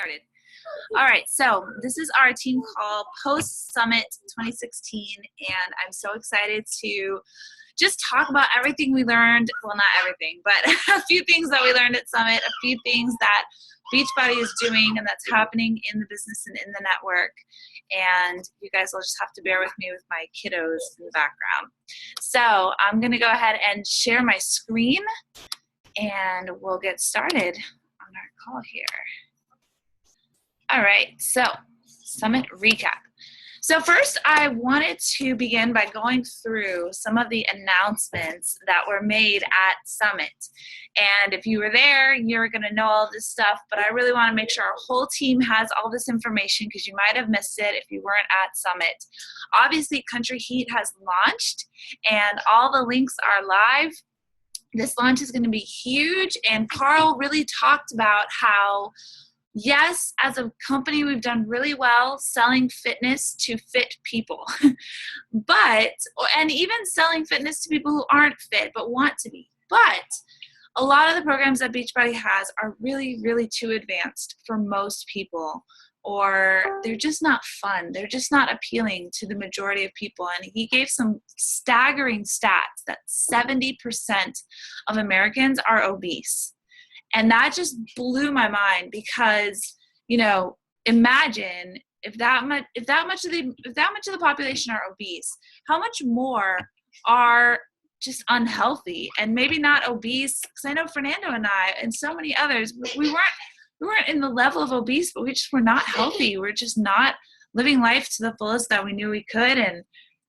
Started. All right, so this is our team call post-Summit 2016, and I'm so excited to just talk about everything we learned. Well, not everything, but a few things that we learned at Summit, a few things that Beachbody is doing and that's happening in the business and in the network. And you guys will just have to bear with me with my kiddos in the background. So I'm going to go ahead and share my screen, and we'll get started on our call here. All right, so Summit recap. So first, I wanted to begin by going through some of the announcements that were made at Summit. And if you were there, you're going to know all this stuff, but I really want to make sure our whole team has all this information because you might have missed it if you weren't at Summit. Obviously, Country Heat has launched, and all the links are live. This launch is going to be huge, and Carl really talked about how yes, as a company, we've done really well selling fitness to fit people, and even selling fitness to people who aren't fit but want to be. But a lot of the programs that Beachbody has are really, really too advanced for most people, or they're just not fun. They're just not appealing to the majority of people. And he gave some staggering stats that 70% of Americans are obese. And that just blew my mind because, you know, imagine if that much of the population are obese, how much more are just unhealthy and maybe not obese? Because I know Fernando and I and so many others, we weren't in the level of obese, but we just were not healthy. We're just not living life to the fullest that we knew we could,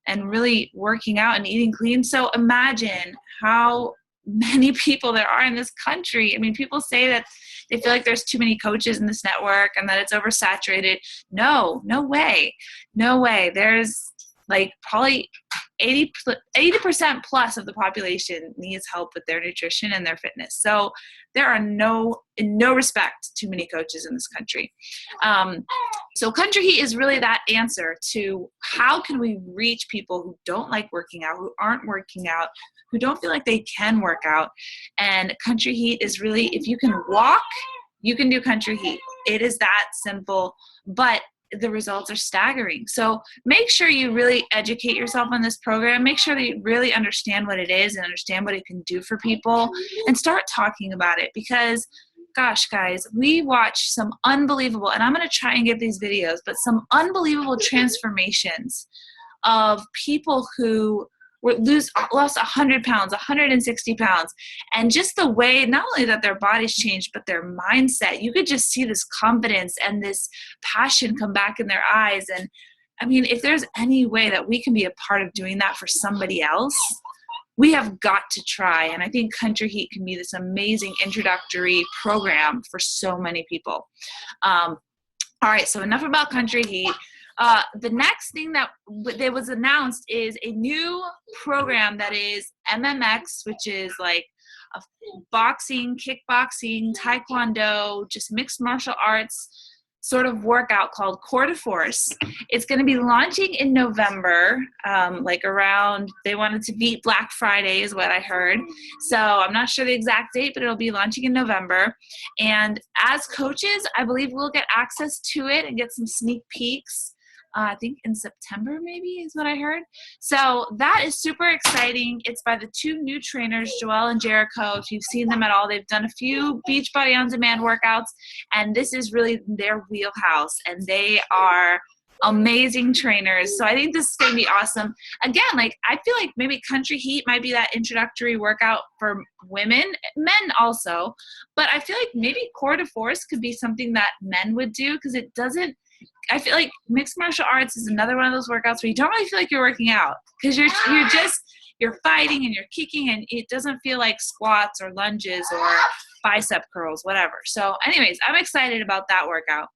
and really working out and eating clean. So imagine how many people there are in this country. I mean, people say that they feel like there's too many coaches in this network and that it's oversaturated. No way. There's like probably 80% plus of the population needs help with their nutrition and their fitness. So there are in no respect too many coaches in this country. So Country Heat is really that answer to how can we reach people who don't like working out, who aren't working out, who don't feel like they can work out. And Country Heat is really, if you can walk, you can do Country Heat. It is that simple, but the results are staggering. So make sure you really educate yourself on this program. Make sure that you really understand what it is and understand what it can do for people, and start talking about it, because gosh, guys, we watch some unbelievable, and I'm going to try and get these videos, but some unbelievable transformations of people who lost 100 pounds, 160 pounds. And just the way, not only that their bodies changed, but their mindset, you could just see this confidence and this passion come back in their eyes. And I mean, if there's any way that we can be a part of doing that for somebody else, we have got to try. And I think Country Heat can be this amazing introductory program for so many people. All right, so enough about Country Heat. The next thing that was announced is a new program that is MMX, which is like a boxing, kickboxing, taekwondo, just mixed martial arts sort of workout called Core to Force. It's going to be launching in November, like around, they wanted to beat Black Friday is what I heard. So I'm not sure the exact date, but it'll be launching in November. And as coaches, I believe we'll get access to it and get some sneak peeks. I think in September maybe is what I heard. So that is super exciting. It's by the two new trainers, Joelle and Jericho. If you've seen them at all, they've done a few Beachbody On Demand workouts, and this is really their wheelhouse, and they are amazing trainers. So I think this is going to be awesome. Again, like I feel like maybe Country Heat might be that introductory workout for women, men also, but I feel like maybe Core to Force could be something that men would do, because it doesn't, I feel like mixed martial arts is another one of those workouts where you don't really feel like you're working out, because you're fighting and you're kicking, and it doesn't feel like squats or lunges or bicep curls, whatever. So anyways, I'm excited about that workout.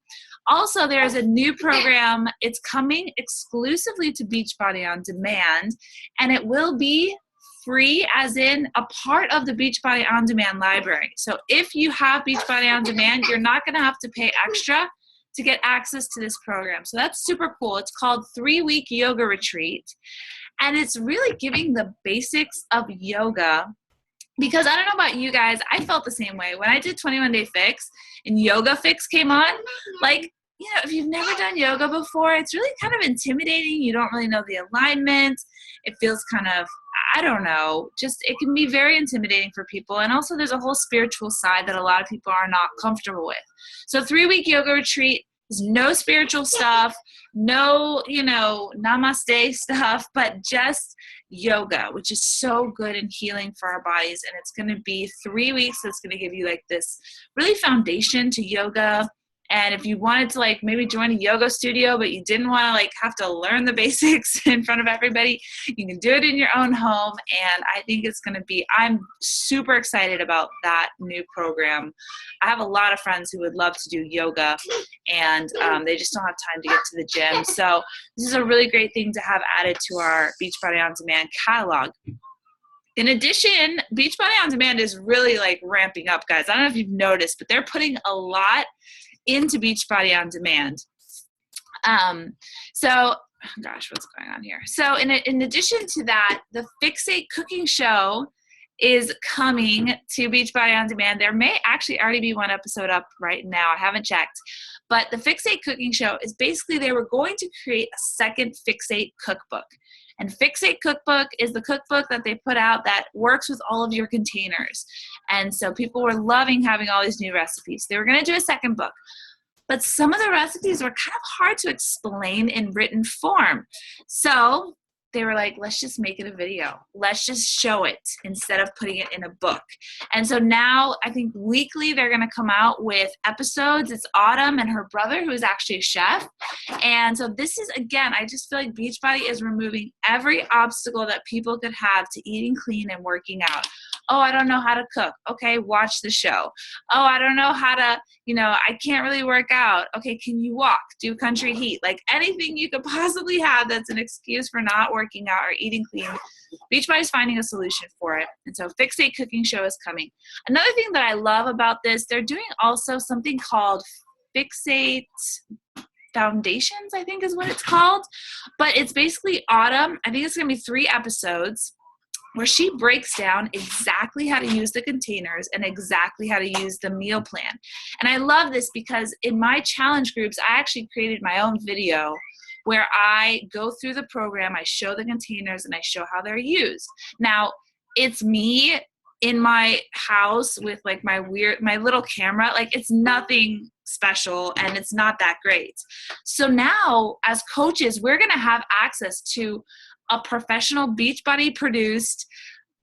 Also, there's a new program. It's coming exclusively to Beachbody On Demand, and it will be free, as in a part of the Beachbody On Demand library. So if you have Beachbody On Demand, you're not going to have to pay extra to get access to this program. So that's super cool. It's called 3-Week Yoga Retreat. And it's really giving the basics of yoga, because I don't know about you guys, I felt the same way. When I did 21 Day Fix, and Yoga Fix came on, like, you know, if you've never done yoga before, it's really kind of intimidating. You don't really know the alignment. It feels kind of, I don't know, just it can be very intimidating for people. And also there's a whole spiritual side that a lot of people are not comfortable with. So 3-week yoga retreat is no spiritual stuff, no, you know, namaste stuff, but just yoga, which is so good and healing for our bodies. And it's going to be 3 weeks. That's going to give you like this really foundation to yoga. And if you wanted to like maybe join a yoga studio, but you didn't want to like have to learn the basics in front of everybody, you can do it in your own home. And I think it's going to be, I'm super excited about that new program. I have a lot of friends who would love to do yoga and they just don't have time to get to the gym. So this is a really great thing to have added to our Beachbody On Demand catalog. In addition, Beachbody On Demand is really like ramping up, guys. I don't know if you've noticed, but they're putting a lot into Beachbody On Demand. So, gosh, what's going on here? So in addition to that, the Fixate Cooking Show is coming to Beachbody On Demand. There may actually already be one episode up right now. I haven't checked. But the Fixate Cooking Show is basically they were going to create a second Fixate cookbook. And Fixate Cookbook is the cookbook that they put out that works with all of your containers. And so people were loving having all these new recipes. They were going to do a second book. But some of the recipes were kind of hard to explain in written form. So they were like, let's just make it a video. Let's just show it instead of putting it in a book. And so now I think weekly they're going to come out with episodes. It's Autumn and her brother, who is actually a chef. And so this is, again, I just feel like Beachbody is removing every obstacle that people could have to eating clean and working out. Oh, I don't know how to cook. Okay, watch the show. Oh, I don't know how to, you know, I can't really work out. Okay, can you walk? Do country heat? Like anything you could possibly have that's an excuse for not working out or eating clean, Beachbody is finding a solution for it. And so Fixate Cooking Show is coming. Another thing that I love about this, they're doing also something called Fixate Foundations, I think is what it's called. But it's basically Autumn. I think it's going to be 3 episodes where she breaks down exactly how to use the containers and exactly how to use the meal plan. And I love this because in my challenge groups, I actually created my own video where I go through the program, I show the containers, and I show how they're used. Now, it's me in my house with like my little camera. Like it's nothing special and it's not that great. So now as coaches, we're going to have access to a professional Beachbody produced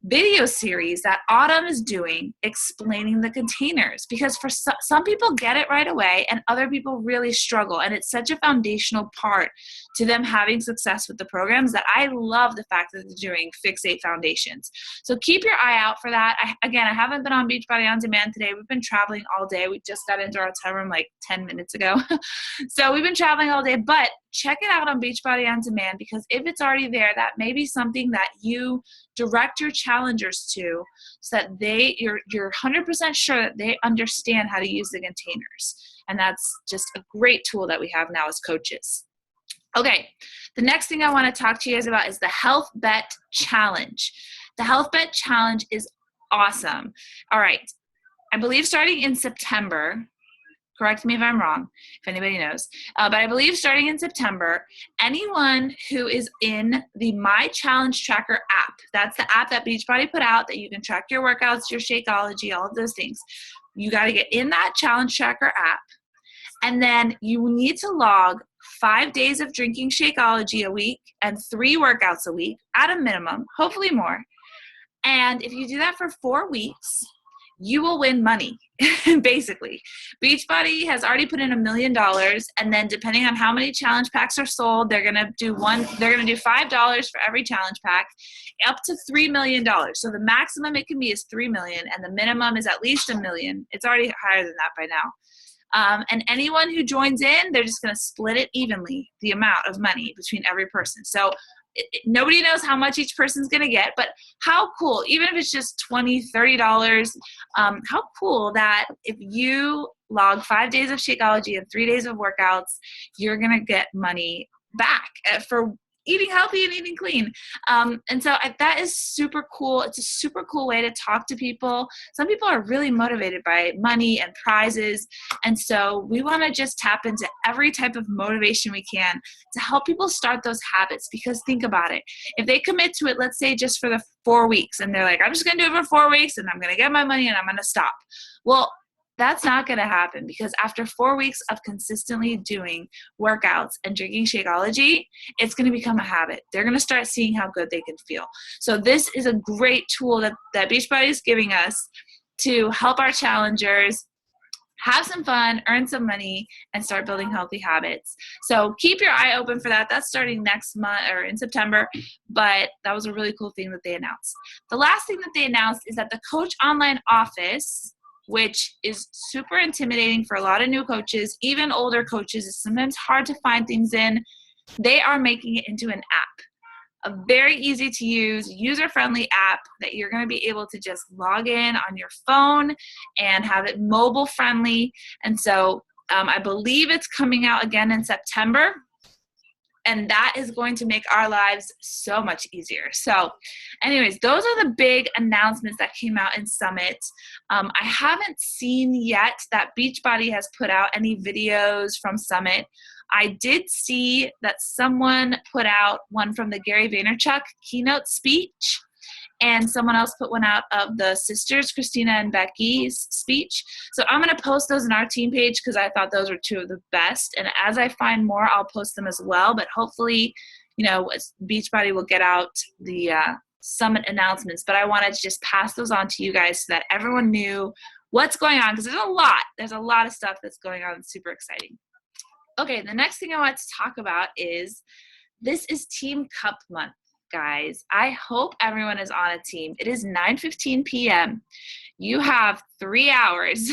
video series that Autumn is doing explaining the containers, because for some people get it right away and other people really struggle, and it's such a foundational part to them having success with the programs that I love the fact that they're doing Fixate Foundations. So keep your eye out for that. I haven't been on Beachbody On Demand today. We've been traveling all day. We just got into our hotel room like 10 minutes ago. So we've been traveling all day, but check it out on Beachbody On Demand, because if it's already there, that may be something that you direct your challengers to, so that you're 100% sure that they understand how to use the containers. And that's just a great tool that we have now as coaches. Okay, the next thing I want to talk to you guys about is the Health Bet Challenge. The Health Bet Challenge is awesome. All right, I believe starting in September, correct me if I'm wrong, if anybody knows. But I believe starting in September, anyone who is in the My Challenge Tracker app, that's the app that Beachbody put out that you can track your workouts, your Shakeology, all of those things. You got to get in that Challenge Tracker app. And then you need to log 5 days of drinking Shakeology a week and 3 workouts a week at a minimum, hopefully more. And if you do that for 4 weeks, you will win money, basically. Beachbody has already put in $1 million, and then depending on how many challenge packs are sold, they're gonna do $5 for every challenge pack, up to $3 million. So the maximum it can be is $3 million, and the minimum is at least $1 million. It's already higher than that by now. And anyone who joins in, they're just gonna split it evenly, the amount of money between every person. So nobody knows how much each person's going to get, but how cool, even if it's just $20, $30, how cool that if you log 5 days of Shakeology and 3 days of workouts, you're going to get money back for eating healthy and eating clean. And so that is super cool. It's a super cool way to talk to people. Some people are really motivated by money and prizes. And so we want to just tap into every type of motivation we can to help people start those habits. Because think about it. If they commit to it, let's say just for the 4 weeks, and they're like, I'm just going to do it for 4 weeks and I'm going to get my money and I'm going to stop. Well, that's not going to happen, because after 4 weeks of consistently doing workouts and drinking Shakeology, it's going to become a habit. They're going to start seeing how good they can feel. So this is a great tool that Beachbody is giving us to help our challengers have some fun, earn some money, and start building healthy habits. So keep your eye open for that. That's starting next month or in September, but that was a really cool thing that they announced. The last thing that they announced is that the Coach Online Office, which is super intimidating for a lot of new coaches, even older coaches, it's sometimes hard to find things in. They are making it into an app, a very easy to use, user-friendly app that you're going to be able to just log in on your phone and have it mobile friendly. And so I believe it's coming out again in September. And that is going to make our lives so much easier. So anyways, those are the big announcements that came out in Summit. I haven't seen yet that Beachbody has put out any videos from Summit. I did see that someone put out one from the Gary Vaynerchuk keynote speech, and someone else put one out of the sisters, Christina and Becky's speech. So I'm going to post those in our team page because I thought those were two of the best. And as I find more, I'll post them as well. But hopefully, Beachbody will get out the Summit announcements. But I wanted to just pass those on to you guys so that everyone knew what's going on, because there's a lot. There's a lot of stuff that's going on that's super exciting. Okay, the next thing I want to talk about is this is Team Cup Month. Guys, I hope everyone is on a team. It is 9:15 p.m. You have 3 hours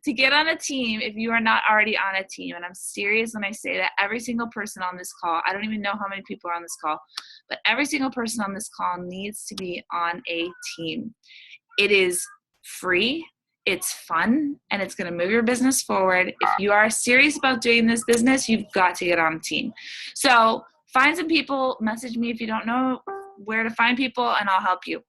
to get on a team if you are not already on a team. And I'm serious when I say that every single person on this call, I don't even know how many people are on this call, but every single person on this call needs to be on a team. It is free, it's fun, and it's going to move your business forward. If you are serious about doing this business, you've got to get on a team. So find some people, message me if you don't know where to find people, and I'll help you.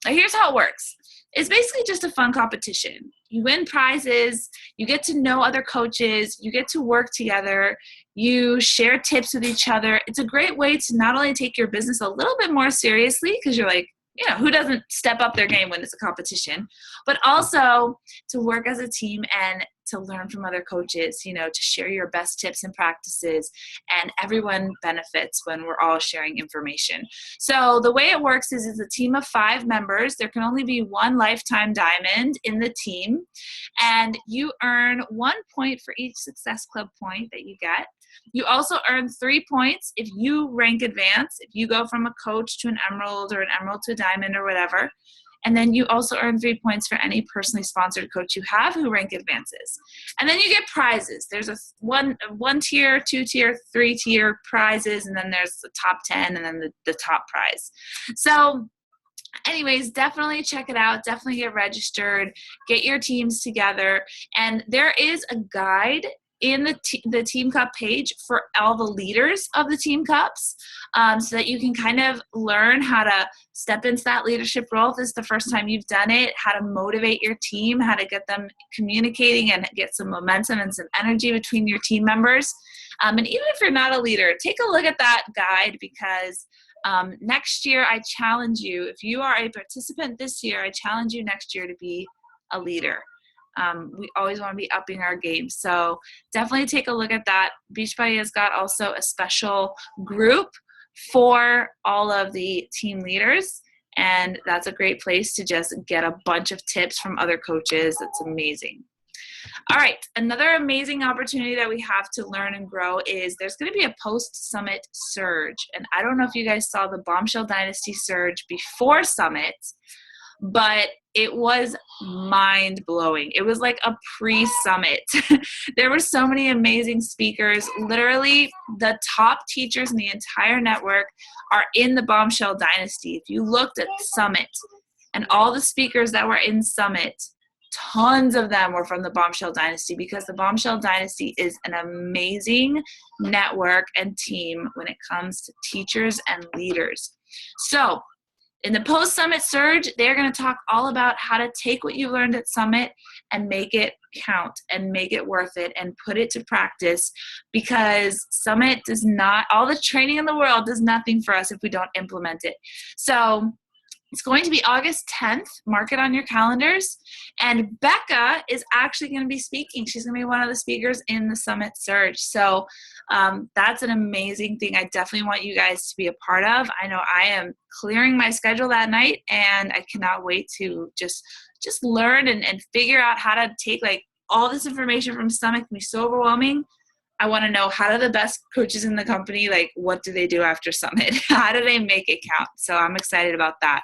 Here's how it works. It's basically just a fun competition. You win prizes, you get to know other coaches, you get to work together, you share tips with each other. It's a great way to not only take your business a little bit more seriously, because you're like, who doesn't step up their game when it's a competition, but also to work as a team and to learn from other coaches, to share your best tips and practices, and everyone benefits when we're all sharing information. So the way it works is it's a team of 5 members. There can only be 1 lifetime diamond in the team, and you earn 1 point for each Success Club point that you get. You also earn 3 points if you rank advance, if you go from a coach to an emerald or an emerald to a diamond or whatever. And then you also earn 3 points for any personally sponsored coach you have who rank advances. And then you get prizes. There's a one tier, 2 tier, 3 tier prizes, and then there's the top 10 and then the top prize. So anyways, definitely check it out. Definitely get registered. Get your teams together. And there is a guide in the Team Cup page for all the leaders of the Team Cups, so that you can kind of learn how to step into that leadership role if this is the first time you've done it, how to motivate your team, how to get them communicating and get some momentum and some energy between your team members. And even if you're not a leader, take a look at that guide, because next year I challenge you, if you are a participant this year, I challenge you next year to be a leader. We always want to be upping our game. So definitely take a look at that. Beachbody has got also a special group for all of the team leaders. And that's a great place to just get a bunch of tips from other coaches. It's amazing. All right, another amazing opportunity that we have to learn and grow is there's going to be a post-Summit surge. And I don't know if you guys saw the Bombshell Dynasty surge before Summit, but it was mind-blowing. It was like a pre-Summit. There were so many amazing speakers. Literally, the top teachers in the entire network are in the Bombshell Dynasty. If you looked at Summit and all the speakers that were in Summit tons of them were from the Bombshell Dynasty, because the Bombshell Dynasty is an amazing network and team when it comes to teachers and leaders. So in the post-Summit Surge, they're going to talk all about how to take what you learned at Summit and make it count and make it worth it and put it to practice, because Summit does not, all the training in the world does nothing for us if we don't implement it. So it's going to be August 10th. Mark it on your calendars. And Becca is actually going to be speaking. She's going to be one of the speakers in the Summit Surge. So that's an amazing thing. I definitely want you guys to be a part of. I know I am clearing my schedule that night, and I cannot wait to just learn and figure out how to take like all this information from Summit. It can be so overwhelming. I want to know, how do the best coaches in the company, like, what do they do after Summit? How do they make it count? So I'm excited about that.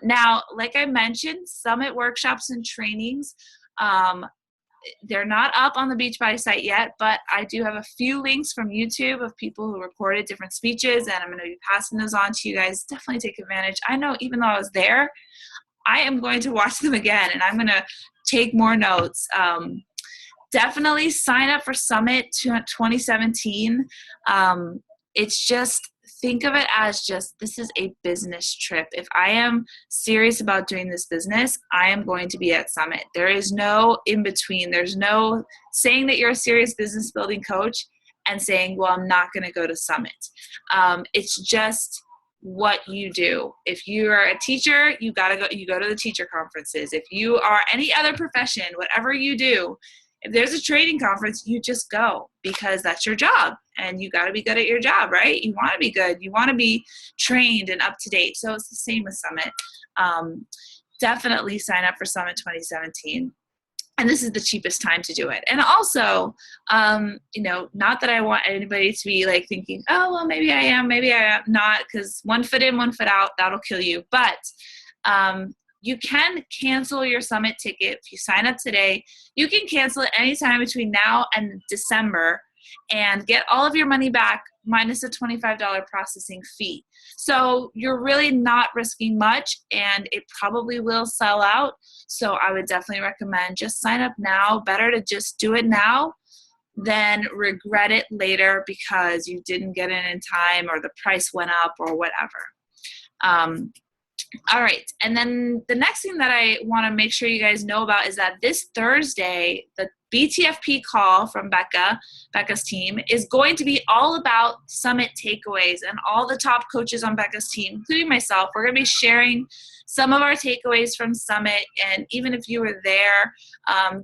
Now, like I mentioned, Summit workshops and trainings, they're not up on the Beachbody site yet, but I do have a few links from YouTube of people who recorded different speeches, and I'm going to be passing those on to you guys. Definitely take advantage. I know even though I was there, I am going to watch them again, and I'm going to take more notes. Definitely sign up for Summit 2017. It's just, think of it as just, this is a business trip. If I am serious about doing this business, I am going to be at Summit. There is no in between. There's no saying that you're a serious business building coach and saying, well, I'm not going to go to Summit. It's just what you do. If you are a teacher, you go to the teacher conferences. If you are any other profession, whatever you do, if there's a training conference, you just go, because that's your job, and you got to be good at your job, right? You want to be good. You want to be trained and up to date. So it's the same with Summit. Definitely sign up for Summit 2017. And this is the cheapest time to do it. And also, not that I want anybody to be like thinking, oh, well, maybe I am, maybe I am not, because one foot in, one foot out, that'll kill you. But you can cancel your Summit ticket. If you sign up today, you can cancel it anytime between now and December and get all of your money back minus a $25 processing fee. So you're really not risking much, and it probably will sell out. So I would definitely recommend just sign up now. Better to just do it now than regret it later because you didn't get in time or the price went up or whatever. All right, and then the next thing that I want to make sure you guys know about is that this Thursday, the BTFP call from Becca's team, is going to be all about Summit takeaways, and all the top coaches on Becca's team, including myself, we're going to be sharing some of our takeaways from Summit. And even if you were there,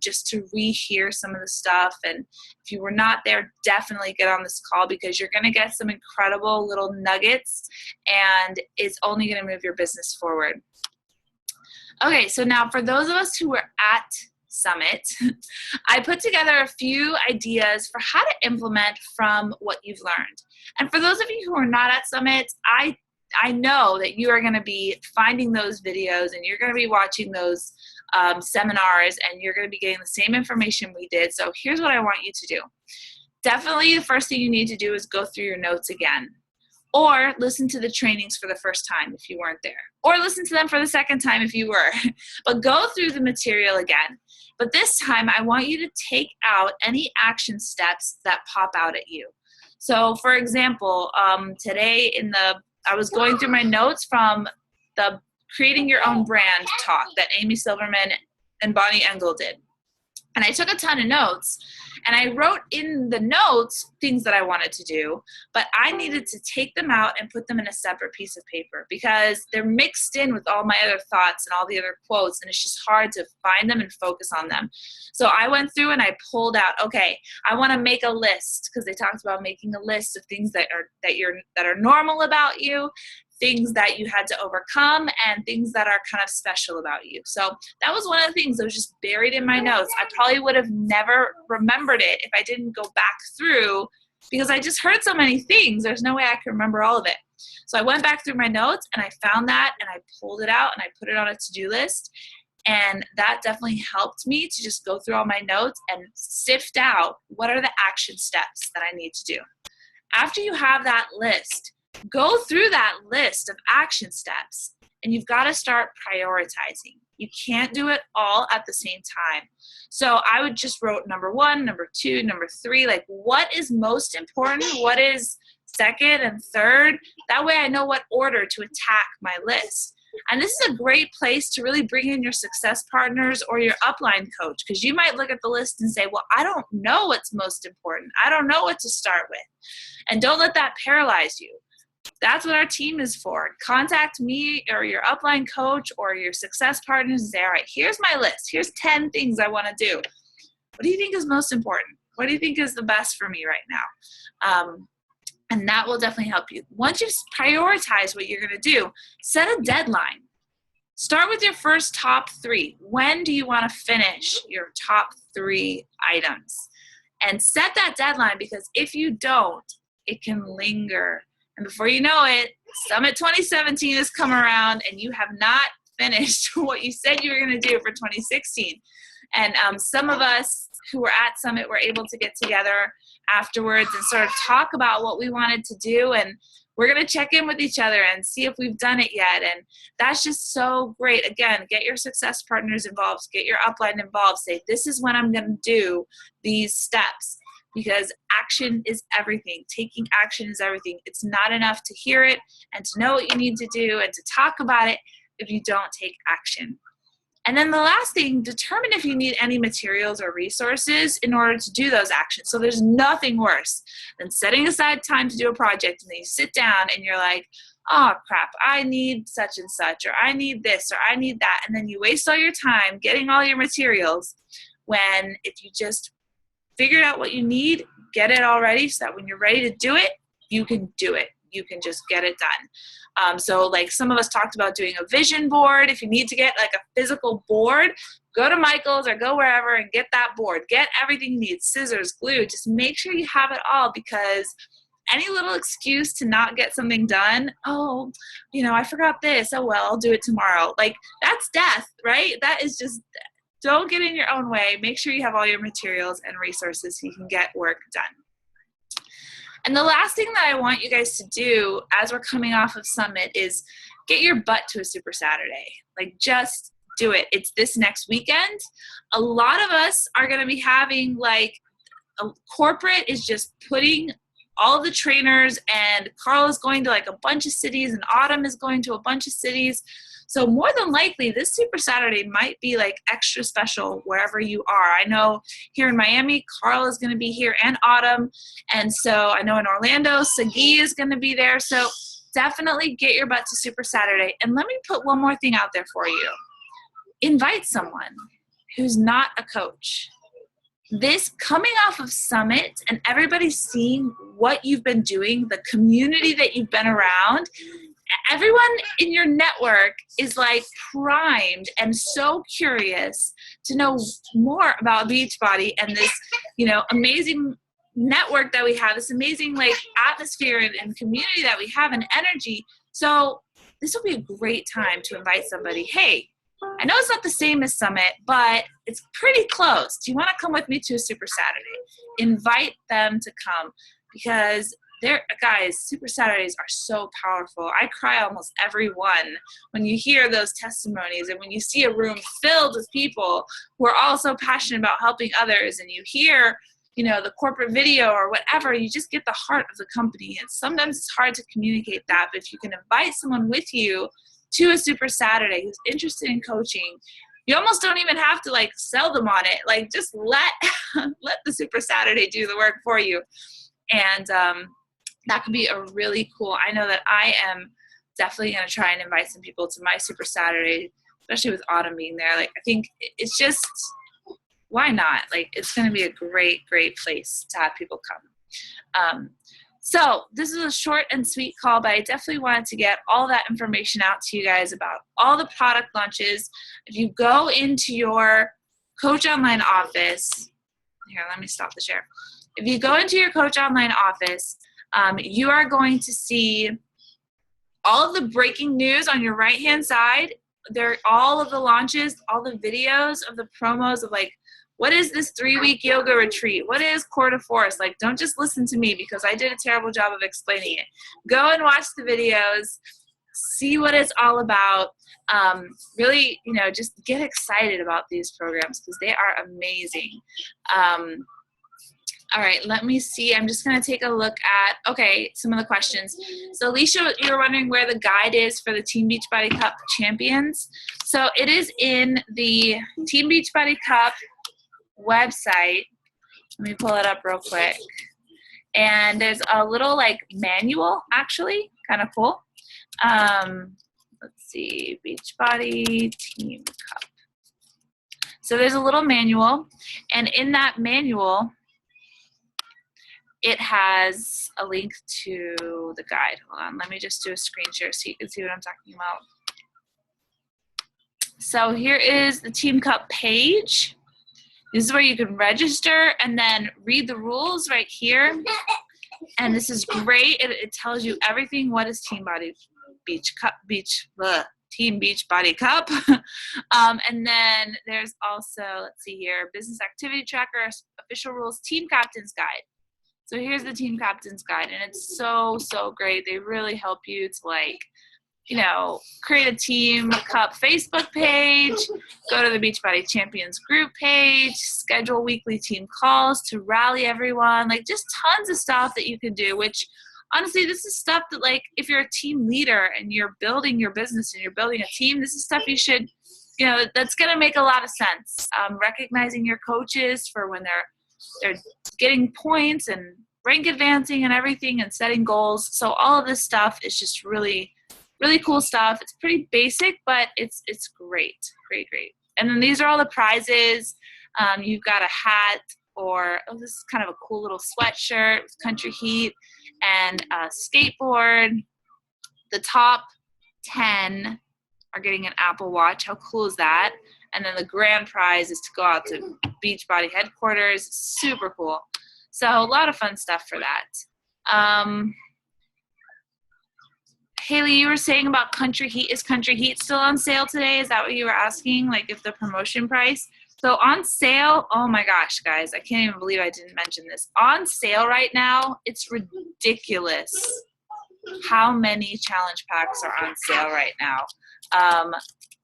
just to rehear some of the stuff, and if you were not there, definitely get on this call, because you're going to get some incredible little nuggets, and it's only going to move your business forward. Okay, so now for those of us who were at Summit, I put together a few ideas for how to implement from what you've learned. And for those of you who are not at Summit, I know that you are going to be finding those videos, and you're going to be watching those seminars, and you're going to be getting the same information we did. So here's what I want you to do. Definitely the first thing you need to do is go through your notes again, or listen to the trainings for the first time if you weren't there, or listen to them for the second time if you were. But go through the material again. But this time, I want you to take out any action steps that pop out at you. So for example, today I was going through my notes from the Creating Your Own Brand talk that Amy Silverman and Bonnie Engel did. And I took a ton of notes, and I wrote in the notes things that I wanted to do, but I needed to take them out and put them in a separate piece of paper, because they're mixed in with all my other thoughts and all the other quotes, and it's just hard to find them and focus on them. So I went through and I pulled out, okay, I want to make a list, because they talked about making a list of things that are normal about you, things that you had to overcome, and things that are kind of special about you. So that was one of the things that was just buried in my notes. I probably would have never remembered it if I didn't go back through, because I just heard so many things. There's no way I can remember all of it. So I went back through my notes, and I found that, and I pulled it out, and I put it on a to-do list. And that definitely helped me to just go through all my notes and sift out what are the action steps that I need to do. After you have that list, go through that list of action steps, and you've got to start prioritizing. You can't do it all at the same time. So I would just wrote number 1, number 2, number 3, like what is most important, what is second and third. That way I know what order to attack my list. And this is a great place to really bring in your success partners or your upline coach, because you might look at the list and say, well, I don't know what's most important. I don't know what to start with. And don't let that paralyze you. That's what our team is for. Contact me or your upline coach or your success partners and say, all right, here's my list. Here's 10 things I want to do. What do you think is most important? What do you think is the best for me right now? And that will definitely help you. Once you've prioritized what you're going to do, set a deadline. Start with your first top 3. When do you want to finish your top 3 items? And set that deadline, because if you don't, it can linger. And before you know it, Summit 2017 has come around and you have not finished what you said you were going to do for 2016. And some of us who were at Summit were able to get together afterwards and sort of talk about what we wanted to do, and we're going to check in with each other and see if we've done it yet. And that's just so great. Again, get your success partners involved, get your upline involved, say, this is when I'm going to do these steps, because action is everything. Taking action is everything. It's not enough to hear it and to know what you need to do and to talk about it if you don't take action. And then the last thing, determine if you need any materials or resources in order to do those actions. So there's nothing worse than setting aside time to do a project, and then you sit down and you're like, oh crap, I need such and such, or I need this, or I need that. And then you waste all your time getting all your materials, when if you just figured out what you need, get it already, so that when you're ready to do it, you can do it. You can just get it done. So like some of us talked about doing a vision board. If you need to get like a physical board, go to Michael's or go wherever and get that board. Get everything you need, scissors, glue. Just make sure you have it all, because any little excuse to not get something done, oh, I forgot this. Oh, well, I'll do it tomorrow. Like that's death, right? That is just, don't get in your own way. Make sure you have all your materials and resources so you can get work done. And the last thing that I want you guys to do as we're coming off of Summit is get your butt to a Super Saturday. Like just do it. It's this next weekend. A lot of us are going to be having like a corporate is just putting all the trainers, and Carl is going to like a bunch of cities, and Autumn is going to a bunch of cities. So more than likely, this Super Saturday might be like extra special wherever you are. I know here in Miami, Carl is going to be here, and Autumn. And so I know in Orlando, Sagi is going to be there. So definitely get your butt to Super Saturday. And let me put one more thing out there for you. Invite someone who's not a coach. This coming off of Summit and everybody's seeing what you've been doing, the community that you've been around, everyone in your network is like primed and so curious to know more about Beachbody and this, amazing network that we have, this amazing like atmosphere and community that we have, and energy. So this will be a great time to invite somebody. Hey, I know it's not the same as Summit, but it's pretty close. Do you want to come with me to a Super Saturday? Invite them to come, because guys, Super Saturdays are so powerful. I cry almost every one when you hear those testimonies, and when you see a room filled with people who are all so passionate about helping others, and you hear, the corporate video or whatever, you just get the heart of the company. And sometimes it's hard to communicate that, but if you can invite someone with you to a Super Saturday who's interested in coaching, you almost don't even have to like sell them on it. Like just let the Super Saturday do the work for you. And that could be a really cool, I know that I am definitely going to try and invite some people to my Super Saturday, especially with Autumn being there. Like, I think it's just, why not? Like, it's going to be a great, great place to have people come. So this is a short and sweet call, but I definitely wanted to get all that information out to you guys about all the product launches. If you go into your Coach Online office, here, let me stop the share. If you go into your Coach Online office, you are going to see all of the breaking news on your right-hand side. There are all of the launches, all the videos of the promos of like, what is this 3-week yoga retreat? What is Core to Force? Like, don't just listen to me because I did a terrible job of explaining it. Go and watch the videos. see what it's all about. Really, just get excited about these programs because they are amazing. All right, let me see. I'm just going to take a look at, okay, some of the questions. So, Alicia, you were wondering where the guide is for the Team Beachbody Cup champions. So, it is in the Team Beachbody Cup website. Let me pull it up real quick. And there's a little, manual, actually. Kind of cool. Let's see. Beachbody Team Cup. So, there's a little manual. And in that manual, it has a link to the guide. Hold on, let me just do a screen share so you can see what I'm talking about. So here is the Team Cup page. This is where you can team and then read the rules right here. And this is great. It tells you everything. What is Team Beachbody Cup? And then there's also, let's see here, business activity tracker, official rules, team captain's guide. So here's the Team Captain's Guide, and it's so, so great. They really help you to, create a Team Cup Facebook page, go to the Beachbody Champions group page, schedule weekly team calls to rally everyone, just tons of stuff that you can do, which, honestly, this is stuff that, if you're a team leader and you're building your business and you're building a team, this is stuff you should, that's going to make a lot of sense. Recognizing your coaches for when they're getting points and rank advancing and everything and setting goals. So all of this stuff is just really, really cool stuff. It's pretty basic, but it's great. Great. And then these are all the prizes. You've got a hat or, this is kind of a cool little sweatshirt with Country Heat and a skateboard. The top 10 are getting an Apple Watch. How cool is that? And then the grand prize is to go out to Beachbody headquarters. Super cool. So a lot of fun stuff for that. Haley, you were saying about Country Heat. Is Country Heat still on sale today? Is that what you were asking? If the promotion price? So on sale, oh my gosh, guys, I can't even believe I didn't mention this. On sale right now, it's ridiculous how many challenge packs are on sale right now.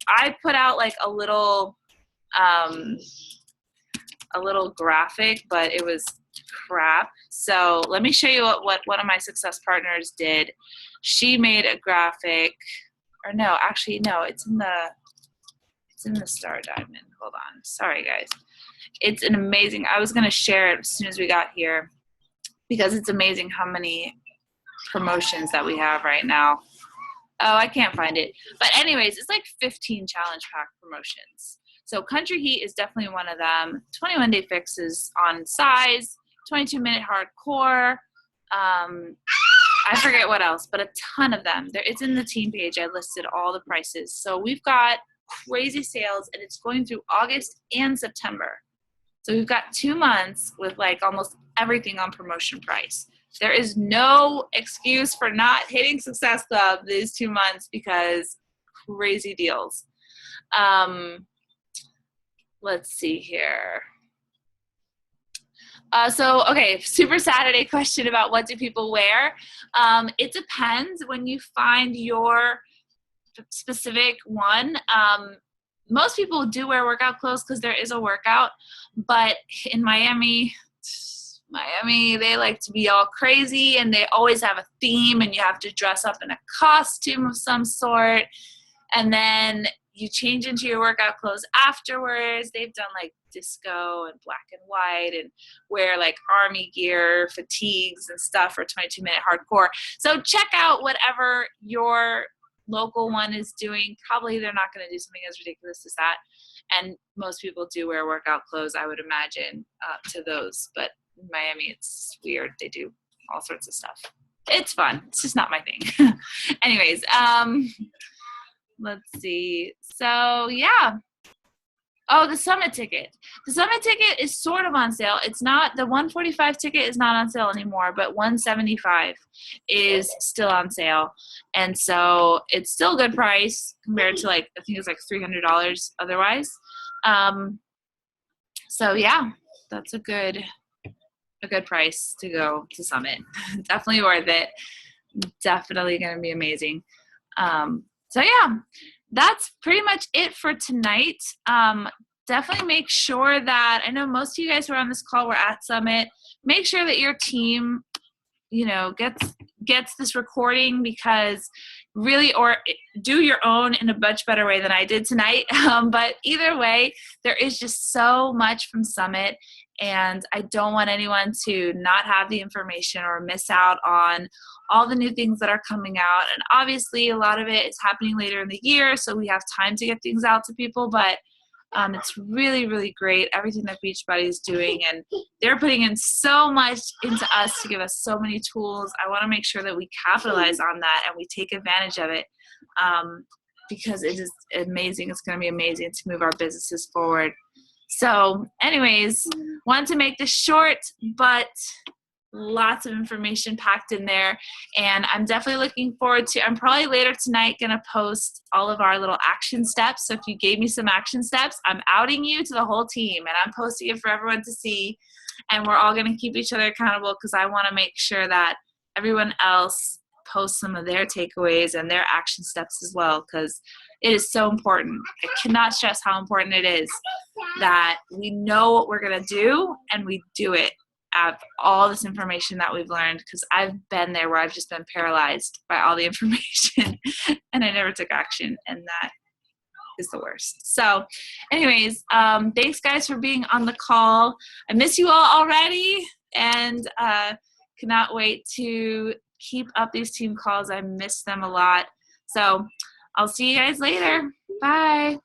I put out a little graphic, but it was crap. So let me show you what one of my success partners did. She made a graphic, or no, actually no, it's in the Star Diamond. Hold on, sorry guys. It's an amazing. I was gonna share it as soon as we got here because it's amazing how many promotions that we have right now. Oh, I can't find it. But anyways, it's 15 challenge pack promotions. So Country Heat is definitely one of them. 21-day fixes on size, 22-minute hardcore. I forget what else, but a ton of them. It's in the team page. I listed all the prices. So we've got crazy sales, and it's going through August and September. So we've got 2 months with almost everything on promotion price. There is no excuse for not hitting Success Club these 2 months because crazy deals. Let's see here. Okay, Super Saturday question about what do people wear. It depends when you find your specific one. Most people do wear workout clothes because there is a workout, but in Miami, they like to be all crazy and they always have a theme and you have to dress up in a costume of some sort. And then you change into your workout clothes afterwards. They've done disco and black and white and wear army gear, fatigues and stuff for 22-minute hardcore. So check out whatever your local one is doing. Probably they're not going to do something as ridiculous as that. And most people do wear workout clothes, I would imagine, to those. But in Miami, it's weird. They do all sorts of stuff. It's fun. It's just not my thing. Anyways, let's see. So, yeah. Oh, the Summit ticket. The Summit ticket is sort of on sale. It's not, the $145 ticket is not on sale anymore, but $175 is still on sale. And so it's still a good price compared to I think it's $300 otherwise. So yeah, that's a good price to go to Summit. Definitely worth it. Definitely going to be amazing. So yeah, that's pretty much it for tonight. Definitely make sure that, I know most of you guys who are on this call were at Summit. Make sure that your team, gets this recording, because really, or do your own in a much better way than I did tonight. But either way, there is just so much from Summit, and I don't want anyone to not have the information or miss out on all the new things that are coming out. And obviously a lot of it is happening later in the year, so we have time to get things out to people, but it's really, really great, everything that Beachbody is doing, and they're putting in so much into us to give us so many tools. I want to make sure that we capitalize on that and we take advantage of it, because it is amazing. It's going to be amazing to move our businesses forward. So anyways, wanted to make this short, but lots of information packed in there, and I'm definitely looking forward to, I'm probably later tonight going to post all of our little action steps. So if you gave me some action steps, I'm outing you to the whole team, and I'm posting it for everyone to see, and we're all going to keep each other accountable, because I want to make sure that everyone else posts some of their takeaways and their action steps as well, because it is so important. I cannot stress how important it is that we know what we're going to do and we do it. Of all this information that we've learned, because I've been there where I've just been paralyzed by all the information and I never took action, and that is the worst. So anyways, thanks guys for being on the call. I miss you all already, and cannot wait to keep up these team calls. I miss them a lot. So I'll see you guys later. Bye.